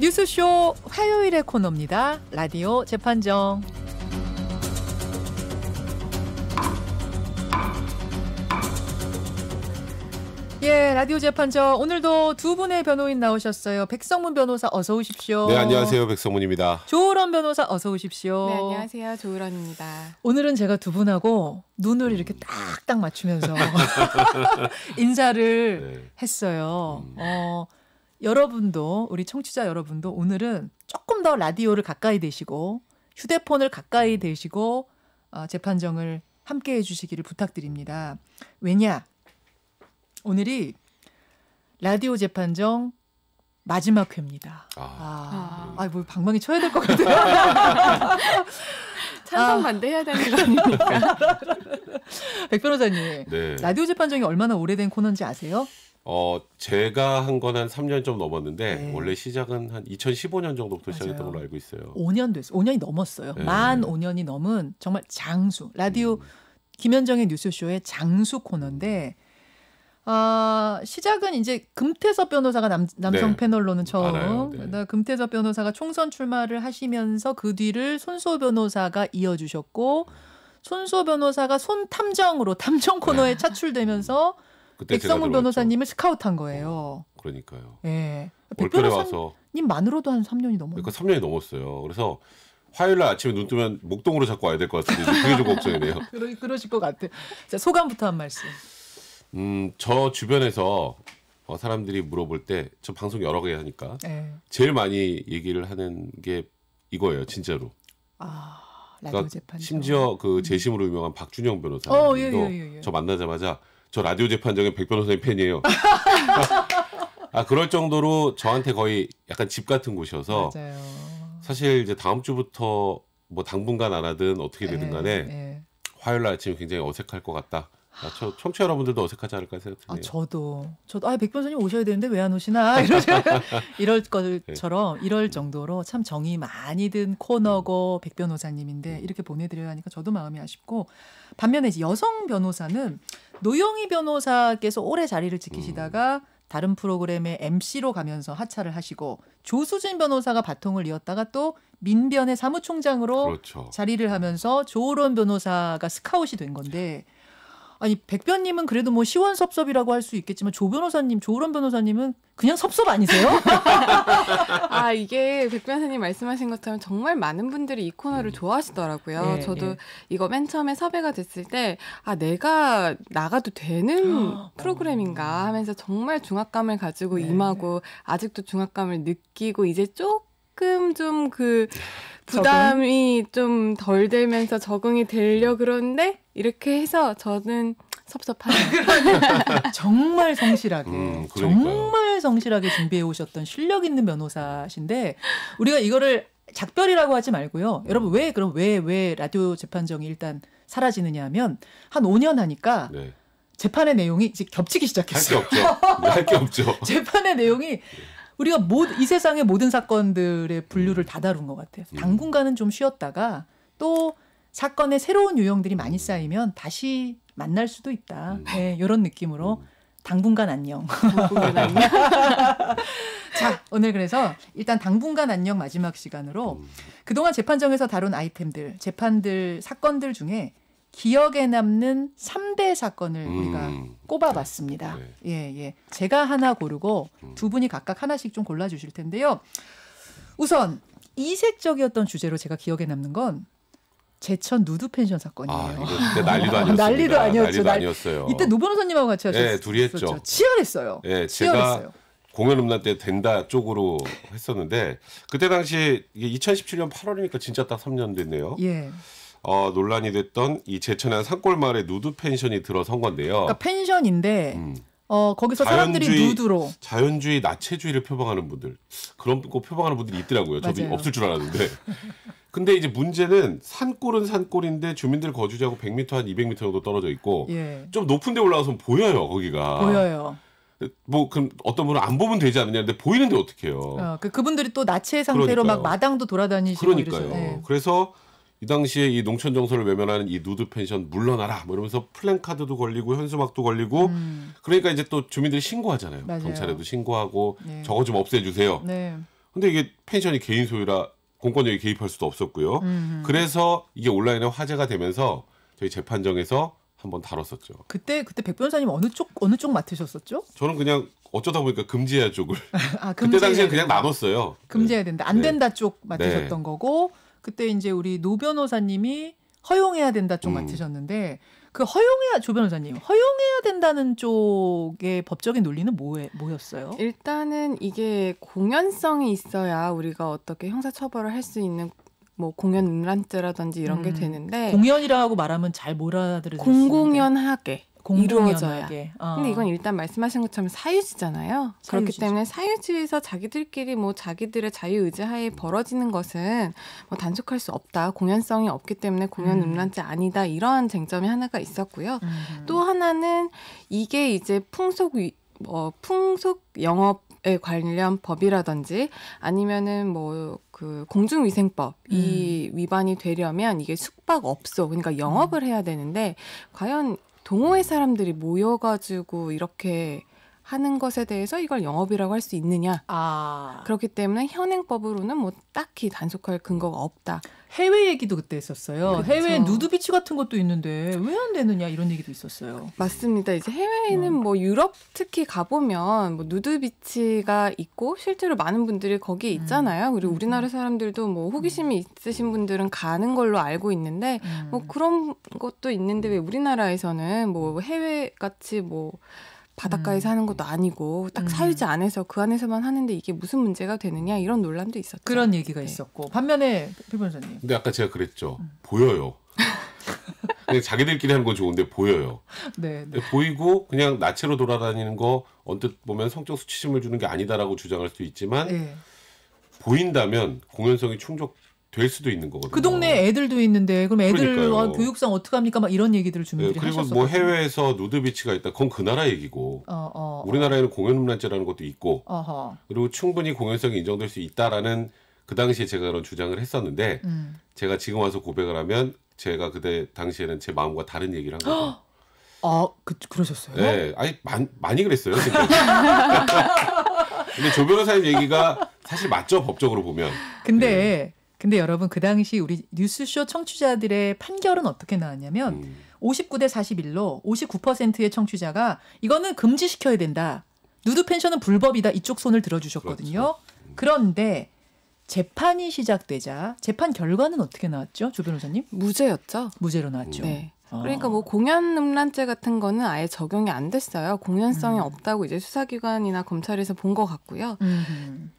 뉴스쇼 화요일의 코너입니다. 라디오 재판정. 예, 라디오 재판정. 오늘도 두 분의 변호인 나오셨어요. 백성문 변호사 어서 오십시오. 네, 안녕하세요. 백성문입니다. 조으론 변호사 어서 오십시오. 네, 안녕하세요. 조으론입니다. 오늘은 제가 두 분하고 눈을 이렇게 딱딱 맞추면서 인사를 네. 했어요. 여러분도, 우리 청취자 여러분도 오늘은 조금 더 라디오를 가까이 대시고 휴대폰을 가까이 대시고 재판정을 함께 해주시기를 부탁드립니다. 왜냐? 오늘이 라디오 재판정 마지막 회입니다. 뭐 방망이 쳐야 될 것 같아요. 찬성 반대해야 되는 거 아닙니까? 백 변호사님, 네. 라디오 재판정이 얼마나 오래된 코너인지 아세요? 제가 한 건 한 3년 좀 넘었는데 네. 원래 시작은 한 2015년 정도부터 시작했던 걸로 알고 있어요. 5년 됐어요. 5년이 넘었어요. 네. 만 5년이 넘은 정말 장수. 라디오 김현정의 뉴스쇼의 장수 코너인데 시작은 이제 금태섭 변호사가 남성 네. 패널로는 처음. 알아요. 네. 금태섭 변호사가 총선 출마를 하시면서 그 뒤를 손수호 변호사가 이어주셨고 손수호 변호사가 손탐정으로 탐정 코너에 차출되면서 백성문 변호사님을 스카우트한 거예요. 그러니까요. 예. 백 올겨울에 와서 변호사님만으로도 한 3년이 넘었어요. 그러니까 3년이 넘었어요. 그래서 화요일 날 아침에 눈 뜨면 목동으로 자꾸 와야 될 것 같은데 그게 좀 걱정이네요. 그러실 것 같아요. 자, 소감부터 한 말씀. 저 주변에서 사람들이 물어볼 때 저 방송 여러 개 하니까 네. 제일 많이 얘기를 하는 게 이거예요, 진짜로. 라디오 그러니까 재판정. 심지어 그 재심으로 유명한 박준영 변호사님도 예. 저 만나자마자 저 라디오 재판정의 백 변호사님 팬이에요. 그럴 정도로 저한테 거의 약간 집 같은 곳이어서 맞아요. 사실 이제 다음 주부터 뭐 당분간 안 하든 어떻게 되든 간에 화요일 날 아침에 굉장히 어색할 것 같다. 청취자 여러분들도 어색하지 않을까 생각드네요. 저도 백 변호사님 오셔야 되는데 왜 안 오시나 이럴 것처럼 이럴 정도로 참 정이 많이 든 코너고 백 변호사님인데 이렇게 보내드려야 하니까 저도 마음이 아쉽고 반면에 이제 여성 변호사는 노영희 변호사께서 오래 자리를 지키시다가 다른 프로그램의 MC로 가면서 하차를 하시고 조수진 변호사가 바통을 이었다가 또 민변의 사무총장으로 그렇죠. 자리를 하면서 조으론 변호사가 스카웃이 된 건데 아니 백변님은 그래도 뭐 시원섭섭이라고 할 수 있겠지만 조으론 변호사님은 그냥 섭섭 아니세요? 이게 백 변호사님 말씀하신 것처럼 정말 많은 분들이 이 코너를 좋아하시더라고요. 저도 이거 맨 처음에 섭외가 됐을 때 내가 나가도 되는 프로그램인가 하면서 정말 중압감을 가지고 임하고 아직도 중압감을 느끼고 이제 조금 좀 그 부담이 좀 덜 되면서 적응이 되려 그러는데 이렇게 해서 저는 섭섭하네요. 정말 성실하게 그러니까요. 정말 성실하게 준비해 오셨던 실력 있는 변호사신데 우리가 이거를 작별이라고 하지 말고요. 여러분 왜 라디오 재판정이 일단 사라지느냐 하면 한 5년 하니까 재판의 내용이 이제 겹치기 시작했어요. 할 게 없죠. 재판의 내용이 우리가 이 세상의 모든 사건들의 분류를 다 다룬 것 같아요. 당분간은 좀 쉬었다가 또 사건의 새로운 유형들이 많이 쌓이면 다시 만날 수도 있다. 네, 이런 느낌으로 당분간 안녕. 당분간 안녕. 자, 오늘 그래서 일단 당분간 안녕 마지막 시간으로 그동안 재판정에서 다룬 아이템들, 재판들, 사건들 중에 기억에 남는 3대 사건을 우리가 꼽아봤습니다. 예. 제가 하나 고르고 두 분이 각각 하나씩 좀 골라주실 텐데요. 우선 이색적이었던 주제로 제가 기억에 남는 건 제천 누드 펜션 사건이에요. 이때 난리도 아니었습니다. 난리도 아니었어요. 이때 노 변호사님하고 같이 하셨어요. 네, 둘이 했죠. 치열했어요. 네, 치열했어요. 제가 공연 음란 때 된다 쪽으로 했었는데 그때 당시 이게 2017년 8월이니까 진짜 딱 3년 됐네요. 예. 논란이 됐던 이 제천의 산골 마을에 누드 펜션이 들어선 건데요. 그러니까 펜션인데 거기서 사람들이 누드로 자연주의, 나체주의를 표방하는 분들 그런 거 표방하는 분들이 있더라고요. 저도 맞아요. 없을 줄 알았는데. 근데 이제 문제는 산골은 산골인데 주민들 거주지하고 100m 한 200m 정도 떨어져 있고 좀 높은 데 올라가서 보여요. 거기가. 보여요. 뭐 그럼 어떤 분은 안 보면 되지 않느냐 근데 보이는데 어떡해요. 그분들이 또 나체 상태로 막 마당도 돌아다니시고 그러니까요. 이러죠. 그래서 이 당시에 이 농촌 정서를 외면하는 이 누드 펜션 물러나라 뭐 이러면서 플랜카드도 걸리고 현수막도 걸리고 그러니까 이제 또 주민들이 신고하잖아요. 맞아요. 경찰에도 신고하고 저거 좀 없애주세요. 네. 근데 이게 펜션이 개인 소유라 공권력이 개입할 수도 없었고요. 그래서 이게 온라인에 화제가 되면서 저희 재판정에서 한번 다뤘었죠. 그때 백 변호사님 어느 쪽 맡으셨었죠? 저는 그냥 어쩌다 보니까 금지해야 쪽을. 아, 그때 당시에 그냥 나눴어요. 금지해야 된다. 안 네. 된다 쪽 맡으셨던 거고 그때 이제 우리 노 변호사님이 허용해야 된다 쪽 맡으셨는데 그 조 변호사님 허용해야 된다는 쪽의 법적인 논리는 뭐였어요? 일단은 이게 공연성이 있어야 우리가 어떻게 형사처벌을 할 수 있는 뭐 공연 음란죄라든지 이런 게 되는데 공연이라고 말하면 잘 못 알아들으실 공공연하게 이루어져야. 근데 이건 일단 말씀하신 것처럼 사유지잖아요. 사유지죠. 그렇기 때문에 사유지에서 자기들끼리 뭐 자기들의 자유의지하에 벌어지는 것은 뭐 단속할 수 없다. 공연성이 없기 때문에 공연 음란죄 아니다. 이런 쟁점이 하나가 있었고요. 또 하나는 이게 이제 풍속 영업에 관련 법이라든지 아니면은 뭐 그 공중위생법 이 위반이 되려면 이게 숙박업소 그러니까 영업을 해야 되는데 과연 동호회 사람들이 모여가지고 이렇게 하는 것에 대해서 이걸 영업이라고 할 수 있느냐. 그렇기 때문에 현행법으로는 뭐 딱히 단속할 근거가 없다. 해외 얘기도 그때 했었어요. 그렇죠. 해외에 누드비치 같은 것도 있는데 왜 안 되느냐 이런 얘기도 있었어요. 맞습니다. 이제 해외에는 뭐 유럽 특히 가보면 뭐 누드비치가 있고 실제로 많은 분들이 거기에 있잖아요. 그리고 우리나라 사람들도 뭐 호기심이 있으신 분들은 가는 걸로 알고 있는데 뭐 그런 것도 있는데 왜 우리나라에서는 뭐 해외 같이 뭐 바닷가에서 하는 것도 아니고 딱 사유지 안에서 그 안에서만 하는데 이게 무슨 문제가 되느냐 이런 논란도 있었죠. 그런 얘기가 있었고 반면에 표 변호사님. 근데 아까 제가 그랬죠. 보여요. 그냥 자기들끼리 하는 건 좋은데 보여요. 네. 보이고 그냥 나체로 돌아다니는 거 언뜻 보면 성적 수치심을 주는 게 아니다라고 주장할 수 있지만 보인다면 공연성이 충족될 수도 있는 거거든요. 그 동네에 애들도 있는데 그럼 애들 그러니까요. 교육상 어떡합니까? 막 이런 얘기들을 주민들이 그리고 하셨었거든요. 뭐 해외에서 누드비치가 있다. 그건 그 나라 얘기고 우리나라에는 공연음란죄라는 것도 있고 그리고 충분히 공연성이 인정될 수 있다라는 그 당시에 제가 그런 주장을 했었는데 제가 지금 와서 고백을 하면 제가 그때 당시에는 제 마음과 다른 얘기를 한 거죠. 그러셨어요? 네, 아니 많이 그랬어요. 근데 조 변호사님 얘기가 사실 맞죠, 법적으로 보면. 근데 여러분 그 당시 우리 뉴스쇼 청취자들의 판결은 어떻게 나왔냐면 59대 41로 59%의 청취자가 이거는 금지시켜야 된다. 누드 펜션은 불법이다. 이쪽 손을 들어주셨거든요. 그렇죠. 그런데 재판이 시작되자 재판 결과는 어떻게 나왔죠? 조 변호사님? 무죄였죠. 무죄로 나왔죠. 네. 그러니까 뭐 공연 음란죄 같은 거는 아예 적용이 안 됐어요. 공연성이 없다고 이제 수사기관이나 검찰에서 본 것 같고요.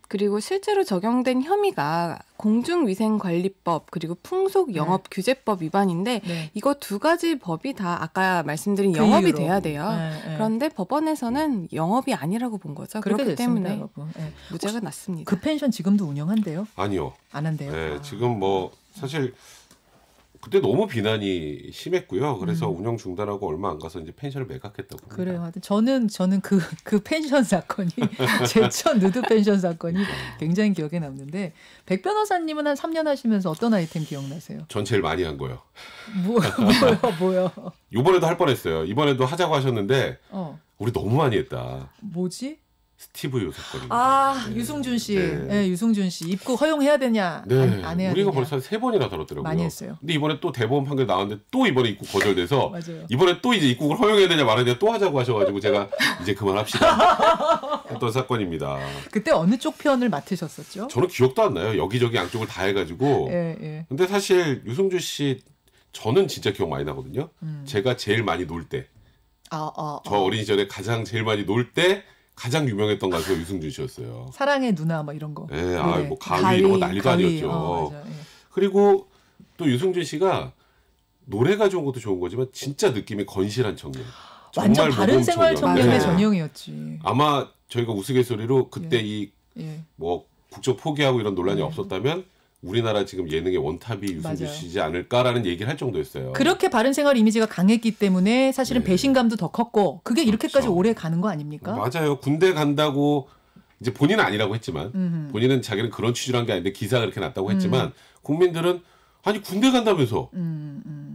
그리고 실제로 적용된 혐의가 공중위생관리법 그리고 풍속영업규제법 위반인데 이거 두 가지 법이 다 아까 말씀드린 영업이 돼야 돼요. 그런데 법원에서는 영업이 아니라고 본 거죠. 그렇기 때문에 여러분. 무죄가 났습니다. 그 펜션 지금도 운영한대요? 아니요. 안 한대요? 네, 지금 뭐 사실 그때 너무 비난이 심했고요. 그래서 운영 중단하고 얼마 안 가서 이제 펜션을 매각했다고 합니다. 그래요. 하여튼 저는 그 펜션 사건이 제천 누드 펜션 사건이 굉장히 기억에 남는데 백 변호사님은 한 3년 하시면서 어떤 아이템 기억나세요? 전 제일 많이 한 거요. 뭐요? 이번에도 할 뻔했어요. 이번에도 하자고 하셨는데 우리 너무 많이 했다. 뭐지? 스티브 요 사건입니다. 유승준 씨. 네, 유승준 씨. 입국 허용해야 되냐? 안 해야 되냐? 우리가 벌써 한 3번이나 다뤘더라고요. 많이 했어요. 근데 이번에 또 대법원 판결 나왔는데 또 이번에 입국 거절돼서 맞아요. 이번에 또 이제 입국을 허용해야 되냐 말아야 되냐 또 하자고 하셔가지고 제가 이제 그만합시다 했던 사건입니다. 그때 어느 쪽 편을 맡으셨었죠? 저는 기억도 안 나요. 여기저기 양쪽을 다 해가지고. 근데 사실 유승준 씨 저는 진짜 기억 많이 나거든요. 제가 제일 많이 놀 때. 저 어린 시절에 가장 제일 많이 놀 때 가장 유명했던 가수가 유승준 씨였어요. 사랑의 누나 뭐 이런 거. 네, 뭐 가위 이런 거 난리도 아니었죠. 맞아, 그리고 또 유승준 씨가 노래가 좋은 것도 좋은 거지만 진짜 느낌이 건실한 청년. 완전 바른 생활 청년의 전형이었지. 아마 저희가 우스갯소리로 그때 뭐 국적 포기하고 이런 논란이 없었다면 우리나라 지금 예능의 원탑이 유승준 씨지 않을까라는 얘기를 할 정도였어요. 그렇게 바른 생활 이미지가 강했기 때문에 사실은 배신감도 더 컸고 그게 이렇게까지 오래 가는 거 아닙니까? 맞아요. 군대 간다고 이제 본인은 아니라고 했지만 본인은 자기는 그런 취지로 한 게 아닌데 기사가 그렇게 났다고 했지만 국민들은 아니 군대 간다면서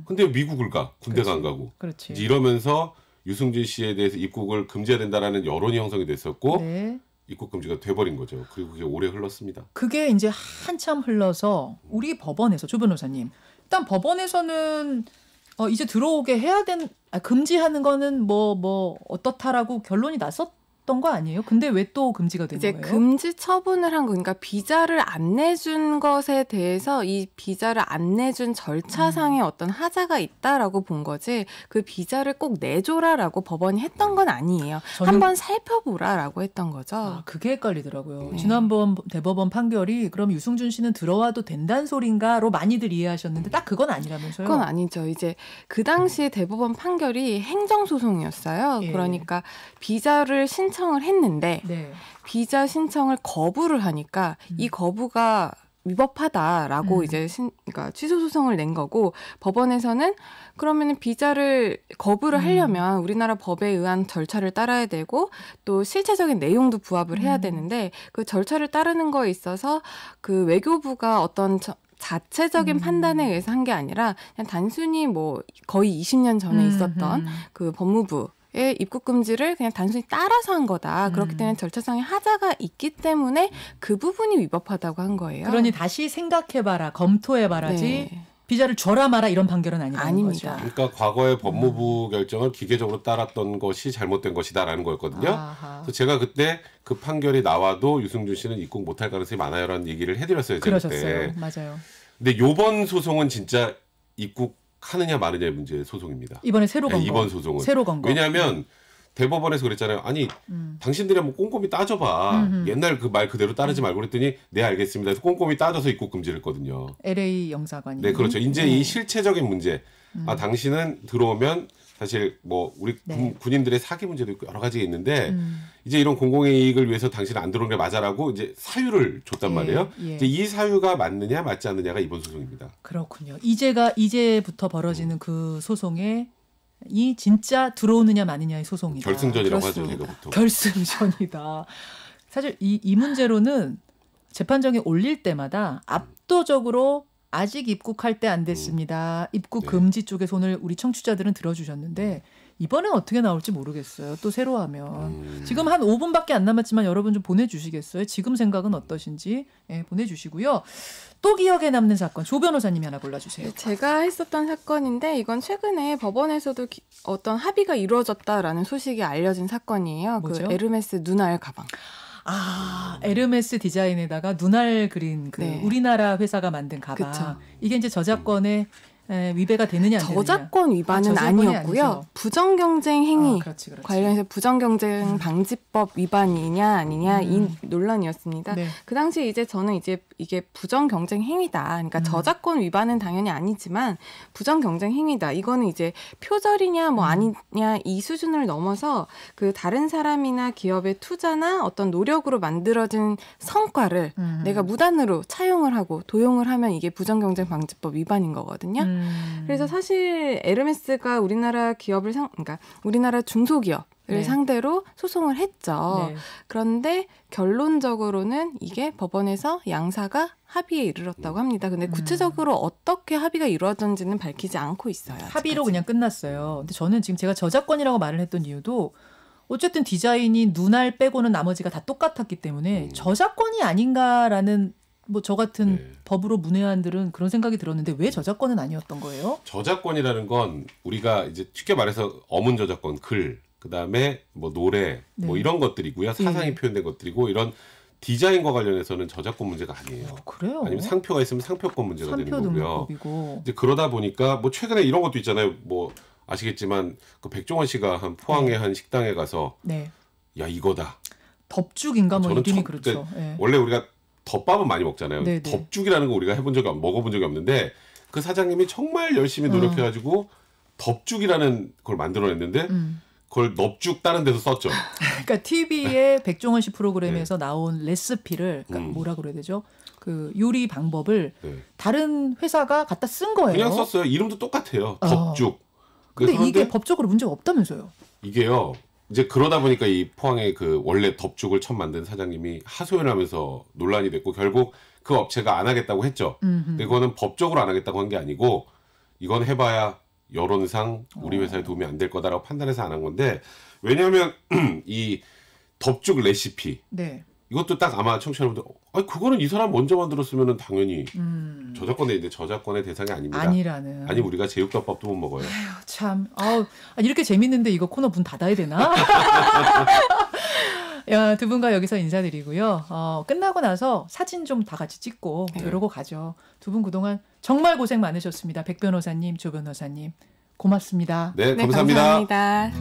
근데 미국을 가 군대가 안 가고 이제 이러면서 유승준 씨에 대해서 입국을 금지해야 된다라는 여론이 형성이 됐었고 입국 금지가 돼버린 거죠. 그리고 그게 오래 흘렀습니다. 그게 이제 한참 흘러서 우리 법원에서 조 변호사님, 일단 법원에서는 이제 들어오게 해야 금지하는 거는 뭐 어떻다라고 결론이 났었던 거 아니에요? 근데 왜 또 금지가 된 거예요? 이제 금지 처분을 한 거, 그러니까 비자를 안 내준 것에 대해서 이 비자를 안 내준 절차상에 어떤 하자가 있다라고 본 거지, 그 비자를 꼭 내줘라라고 법원이 했던 건 아니에요. 한번 살펴보라라고 했던 거죠. 그게 헷갈리더라고요. 네. 지난번 대법원 판결이 그럼 유승준 씨는 들어와도 된다는 소린가로 많이들 이해하셨는데 딱 그건 아니라면서요? 그건 아니죠. 이제 그 당시에 대법원 판결이 행정소송이었어요. 예. 그러니까 비자를 신청을 했는데 네. 비자 신청을 거부를 하니까 이 거부가 위법하다라고 이제 그러니까 취소 소송을 낸 거고, 법원에서는 그러면은 비자를 거부를 하려면 우리나라 법에 의한 절차를 따라야 되고 또 실체적인 내용도 부합을 해야 되는데 그 절차를 따르는 거에 있어서 그 외교부가 어떤 자체적인 판단에 의해서 한 게 아니라 그냥 단순히 뭐 거의 20년 전에 있었던 그 법무부 입국 금지를 그냥 단순히 따라서 한 거다. 그렇기 때문에 절차상의 하자가 있기 때문에 그 부분이 위법하다고 한 거예요. 그러니 다시 생각해봐라, 검토해봐라지 네. 비자를 줘라 마라 이런 판결은 아니라는 거죠. 그러니까 과거의 법무부 결정을 기계적으로 따랐던 것이 잘못된 것이다라는 거였거든요. 그래서 제가 그때 그 판결이 나와도 유승준 씨는 입국 못할 가능성이 많아요라는 얘기를 해드렸어요. 그러셨어요. 맞아요. 근데 이번 소송은 진짜 입국 하느냐 마느냐의 문제의 소송입니다. 이번에 새로 건 거. 이번 소송은. 새로 건 거. 왜냐하면 대법원에서 그랬잖아요. 아니 당신들이 한번 꼼꼼히 따져봐. 옛날 그 말 그대로 따르지 말고 그랬더니 네 알겠습니다. 그래서 꼼꼼히 따져서 입국 금지를 했거든요. LA 영사관이. 네, 그렇죠. 이제 이 실체적인 문제. 당신은 들어오면 사실 뭐 우리 네. 군인들의 사기 문제도 있고 여러 가지가 있는데 이제 이런 공공의 이익을 위해서 당신은 안 들어오는 게 맞아라고 이제 사유를 줬단 말이에요. 이제 이 사유가 맞느냐 맞지 않느냐가 이번 소송입니다. 그렇군요. 이제부터 벌어지는 그 소송에 이 진짜 들어오느냐 마느냐의 소송이다. 결승전이라고 하죠. 제가 보통. 결승전이다. 사실 이 문제로는 재판정에 올릴 때마다 압도적으로 아직 입국할 때 안 됐습니다. 입국 금지 쪽에 손을 우리 청취자들은 들어주셨는데 이번엔 어떻게 나올지 모르겠어요. 또 새로 하면. 지금 한 5분밖에 안 남았지만 여러분 좀 보내주시겠어요? 지금 생각은 어떠신지 보내주시고요. 또 기억에 남는 사건, 조 변호사님이 하나 골라주세요. 제가 했었던 사건인데 이건 최근에 법원에서도 어떤 합의가 이루어졌다라는 소식이 알려진 사건이에요. 뭐죠? 그 에르메스 눈알 가방. 에르메스 디자인에다가 눈알 그린 그 네. 우리나라 회사가 만든 가방. 그쵸. 이게 이제 저작권에 위배가 되느냐 안 되느냐. 저작권 위반은 아니었고요. 아니죠. 부정경쟁 행위 그렇지. 관련해서 부정경쟁 방지법 위반이냐 아니냐 이 논란이었습니다. 네. 그 당시에 이제 저는 이게 부정경쟁 행위다. 그러니까 저작권 위반은 당연히 아니지만 부정경쟁 행위다. 이거는 이제 표절이냐 뭐 아니냐 이 수준을 넘어서 그 다른 사람이나 기업의 투자나 어떤 노력으로 만들어진 성과를 내가 무단으로 차용을 하고 도용을 하면 이게 부정경쟁 방지법 위반인 거거든요. 그래서 사실 에르메스가 우리나라 기업을 그러니까 우리나라 중소기업을 네. 상대로 소송을 했죠. 네. 그런데 결론적으로는 이게 법원에서 양사가 합의에 이르렀다고 합니다. 근데 구체적으로 어떻게 합의가 이루어졌는지는 밝히지 않고 있어요. 아직까지. 합의로 그냥 끝났어요. 근데 저는 지금 제가 저작권이라고 말을 했던 이유도 어쨌든 디자인이 눈알 빼고는 나머지가 다 똑같았기 때문에 저작권이 아닌가라는 뭐 저 같은 네. 법으로 문외한들은 그런 생각이 들었는데 왜 저작권은 아니었던 거예요? 저작권이라는 건 우리가 이제 쉽게 말해서 어문 저작권, 글, 그다음에 뭐 노래, 네. 뭐 이런 것들이고요. 사상이 표현된 것들이고 이런 디자인과 관련해서는 저작권 문제가 아니에요. 그래요? 아니면 상표가 있으면 상표권 문제가 되는 거고요. 이제 그러다 보니까 뭐 최근에 이런 것도 있잖아요. 뭐 아시겠지만 그 백종원 씨가 한 포항의 네. 한 식당에 가서 네. 야 이거다. 덥죽인가 뭐 이름이 그렇죠. 네. 원래 우리가 덮밥은 많이 먹잖아요. 네네. 덮죽이라는 거 우리가 먹어본 적이 없는데 그 사장님이 정말 열심히 노력해가지고 덮죽이라는 걸 만들어냈는데 그걸 넙죽 다른 데서 썼죠. 그러니까 TV의 백종원 씨 프로그램에서 네. 나온 레시피를 그러니까 뭐라 그래야 되죠? 그 요리 방법을 네. 다른 회사가 갖다 쓴 거예요. 그냥 썼어요. 이름도 똑같아요. 덮죽. 근데 이게 법적으로 문제가 없다면서요? 이게요. 이제 그러다 보니까 이 포항의 그 원래 덮죽을 처음 만든 사장님이 하소연을 하면서 논란이 됐고 결국 그 업체가 안 하겠다고 했죠. 근데 그거는 법적으로 안 하겠다고 한 게 아니고 이건 해봐야 여론상 우리 회사에 도움이 안 될 거다라고 판단해서 안 한 건데 왜냐하면 이 덮죽 레시피. 네. 이것도 딱 아마 청취자분들 그거는 이 사람 먼저 만들었으면 당연히 저작권의 대상이 아닙니다. 아니라는. 아니 우리가 제육덮밥도 못 먹어요. 아유, 참. 이렇게 재밌는데 이거 코너 문 닫아야 되나? 야, 두 분과 여기서 인사드리고요. 끝나고 나서 사진 좀 다 같이 찍고 이러고 가죠. 두 분 그동안 정말 고생 많으셨습니다. 백 변호사님, 조 변호사님. 고맙습니다. 네, 감사합니다. 감사합니다.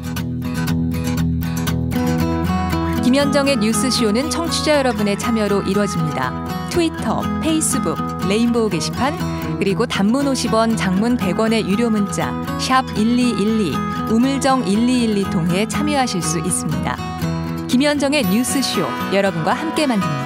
김현정의 뉴스쇼는 청취자 여러분의 참여로 이루어집니다. 트위터, 페이스북, 레인보우 게시판, 그리고 단문 50원, 장문 100원의 유료 문자 샵 1212, 우물정 1212 통해 참여하실 수 있습니다. 김현정의 뉴스쇼, 여러분과 함께 만듭니다.